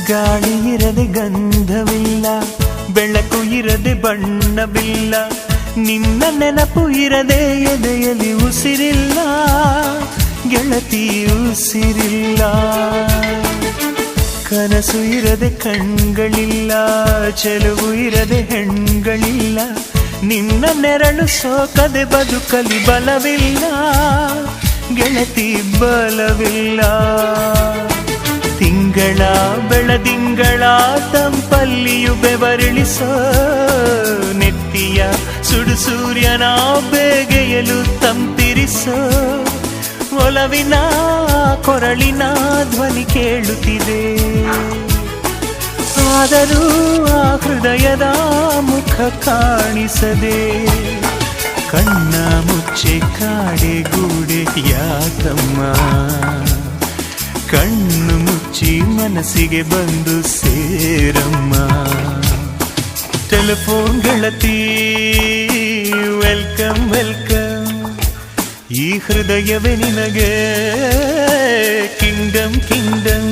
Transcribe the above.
ಗಾಳಿ ಇರದೆ ಗಂಧವಿಲ್ಲ, ಬೆಳಕು ಇರದೆ ಬಣ್ಣವಿಲ್ಲ, ನಿನ್ನ ನೆನಪು ಇರದೆ ಎದೆಯಲ್ಲಿ ಉಸಿರಿಲ್ಲ, ಗೆಳತಿ ಉಸಿರಿಲ್ಲ. ಕನಸು ಇರದೆ ಕಣ್ಗಳಿಲ್ಲ, ಚೆಲುವು ಇರದೆ ಹೆಣ್ಗಳಿಲ್ಲ, ನಿನ್ನ ನೆರಳು ಸೋಕದೆ ಬದುಕಲಿ ಬಲವಿಲ್ಲ, ಗೆಳತಿ ಬಲವಿಲ್ಲ. ತಿಂಗಳ ಬೆಳದಿಂಗಳ ತಂಪಲ್ಲಿಯು ಬೆವರಿಳಿಸೋ, ನೆತ್ತಿಯ ಸುಡು ಸೂರ್ಯನ ಬೇಗೆಯಲು ತಂಪಿರಿಸೋ, ಒಲವಿನ ಕೊರಳಿನ ಧ್ವನಿ ಕೇಳುತ್ತಿದೆ. ಆದರೂ ಆ ಹೃದಯದ ಮುಖ ಕಾಣಿಸದೆ, ಕಣ್ಣ ಮುಚ್ಚೆ ಕಾಡೆ ಗೂಡೆ ಯಾಕಮ್ಮ, ಕಣ್ಣು ಮುಚ್ಚಿ ಮನಸ್ಸಿಗೆ ಬಂದು ಸೇರಮ್ಮ. ಟೆಲಿಫೋನ್ ಗೆಳತಿ ವೆಲ್ಕಮ್ ವೆಲ್ಕಮ್, ಈ ಹೃದಯವೇ ನಿನಗೆ ಕಿಂಗ್ಡಮ್ ಕಿಂಗ್ಡಮ್.